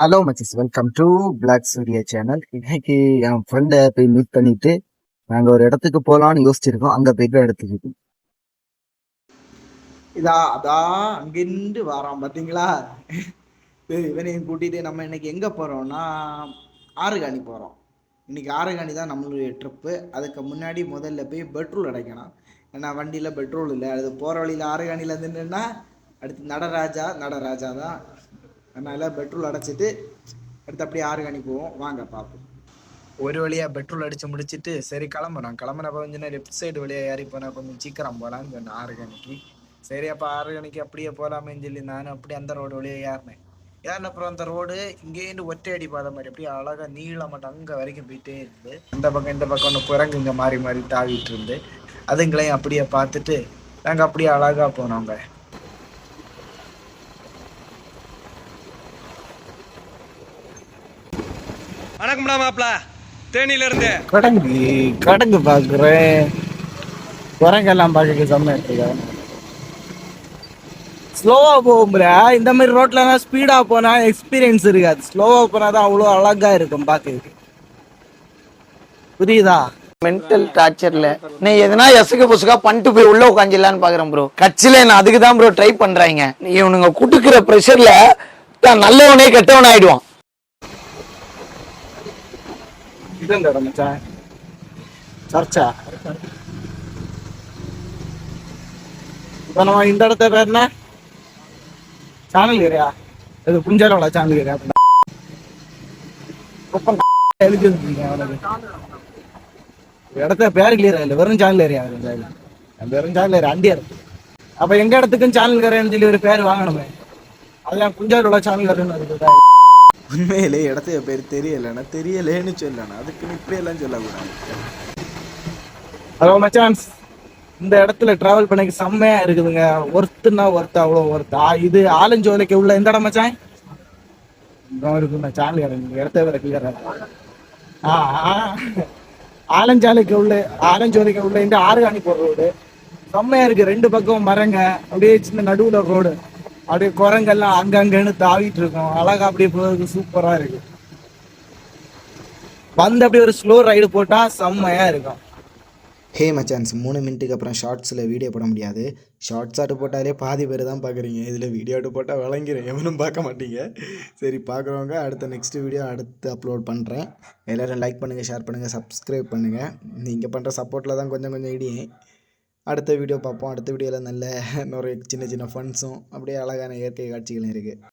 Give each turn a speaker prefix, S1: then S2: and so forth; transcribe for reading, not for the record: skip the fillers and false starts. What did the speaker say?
S1: Hello மச்சிஸ், welcome to black Surya channel. இன்னைக்கு என் ஃப்ரெண்டை போய் மீட் பண்ணிட்டு நாங்கள் ஒரு இடத்துக்கு போகலான்னு யோசிச்சிருக்கோம். அங்கே போய்ட்டு இடத்துக்கு
S2: அதான் அங்கிருந்து வரோம் பார்த்தீங்களா. இவனையும் கூட்டிகிட்டு நம்ம இன்னைக்கு எங்கே போகிறோம்னா ஆறுகாணி போகிறோம். இன்னைக்கு ஆறுகாணி தான் நம்மளுடைய ட்ரிப்பு. அதுக்கு முன்னாடி முதல்ல போய் பெட்ரோல் அடைக்கணும். ஏன்னா வண்டியில் பெட்ரோல் இல்லை. அது போகிற வழியில் ஆறுகாணியில் இருந்துன்னா அடுத்து நடராஜா தான். அதனால் பெட்ரோல் அடைச்சிட்டு அடுத்து அப்படியே ஆறுகாணி போவோம். வாங்க பார்ப்போம். ஒரு வழியாக பெட்ரோல் அடித்து முடிச்சுட்டு சரி கிளம்புறப்ப கொஞ்சம் லெஃப்ட் சைடு வழியாக ஏறி போனால் கொஞ்சம் சீக்கிரம் போகலான்னு சொன்னேன் ஆறுகாணிக்கு. சரி அப்போ ஆறுகாணிக்கு அப்படியே போகலாமேன்னு சொல்லி நானும் அப்படியே அந்த ரோடு வழியாக ஏறினேன். அப்புறம் அந்த ரோடு இங்கேருந்து ஒற்றையடி பாதை மாதிரி அப்படியே அழகாக நீளம் மட்டும் அங்கே வரைக்கும் போயிட்டே இருந்து அந்த பக்கம் இந்த பக்கம் ஒன்று குரங்குங்க மாறி மாறி தாவிட்டு இருந்து அதுங்களையும் அப்படியே பார்த்துட்டு நாங்கள் அப்படியே அழகாக போனோங்க.
S3: வணக்கம்டா மாப்பிள, தேனியில இருந்து
S2: கடங்கு பார்க்குறேன். குரங்கெல்லாம் பார்க்க செம்ம எடுத்துக்க. ஸ்லோவா போகும்ல, இந்த மாதிரி ரோட்ல ஸ்பீடா போனா எக்ஸ்பீரியன்ஸ் இருக்காது. ஸ்லோவா போனா தான் அவ்வளோ அழகா இருக்கும் பார்க்க. புரியுதா?
S4: மென்டல் டார்ச்சர்ல நீ எதனா எசுக்கு புசுக்கா பண்ணிட்டு போய் உள்ள உட்காந்துலான்னு பாக்குறேன் ப்ரோ. கட்சியில நான் அதுக்கு தான் ப்ரோ ட்ரை பண்றாங்க. இவனுங்க குடுக்கிற ப்ரெஷர்ல நல்லவனே கெட்டவன் ஆயிடுவான்.
S2: சர்ச்சா இப்ப நம்ம இந்த இடத்த பேர் என்ன? Channel area. இது புஞ்சரோட சேனல் ஏரியா. இடத்த பேர் கிளியரா இல்லை, வெறும் சேனல் ஏரியா. வெறும் சேனல் ஏரியா அண்டியார். அப்ப எங்க இடத்துக்கும் சேனல் ஏரியான்னு சொல்லி ஒரு பேர் வாங்கணுமே. அதெல்லாம் புஞ்சரோட சேனல் ஏரியான்னு இருக்குது. உண்மையிலே இடத்த பேர் தெரியலேன்னு சொல்லணும். அதுக்குன்னு இப்படி எல்லாம் சொல்லக்கூடாது. ஹலோ மச்சான்ஸ், இந்த இடத்துல டிராவல் பண்ணி செம்மையா இருக்குதுங்க. ஒர்த்துன்னா ஒர்த்து, அவ்வளோ ஒர்த்து. இது ஆலஞ்சோலைக்கு உள்ள இந்த இடம் மச்சான் இருக்குங்க. சேனல் இறங்க இடத்த வேற கிளியரா. ஆலஞ்சோலைக்கு உள்ள இந்த ஆறுகாணி போற ரோடு செம்மையா இருக்கு. ரெண்டு பக்கம் மரங்க, அப்படியே சின்ன நடுவுல ரோடு, அப்படியே குரங்கெல்லாம் அங்கங்கன்னு தாவிட்டு இருக்கும். அழகா அப்படியே போகிறது சூப்பரா இருக்கு. வந்து அப்படியே ஒரு ஸ்லோ ரைடு போட்டா செம்மையா இருக்கும். ஹே மச்சான்ஸ், 3 மினிட்டுக்கு அப்புறம் ஷார்ட்ஸில் வீடியோ போட முடியாது. ஷார்ட்ஸ் ஆட்டு போட்டாலே பாதி பேர் தான் பார்க்குறீங்க. இதில் வீடியோ ஆட்டு போட்டால் விளங்கிறேன், எவனும் பார்க்க மாட்டீங்க. சரி, பார்க்குறவங்க அடுத்த நெக்ஸ்ட் வீடியோ அடுத்து அப்லோட் பண்ணுறேன். எல்லோரும் லைக் பண்ணுங்கள், ஷேர் பண்ணுங்கள், சப்ஸ்கிரைப் பண்ணுங்கள். நீங்கள் பண்ணுற சப்போர்ட்டில் தான் கொஞ்சம் இடியும். அடுத்த வீடியோ பார்ப்போம். அடுத்த வீடியோவில் நல்ல நிறைய சின்ன சின்ன ஃபன்ஸும் அப்படியே அழகான இயற்கை காட்சிகளும் இருக்குது.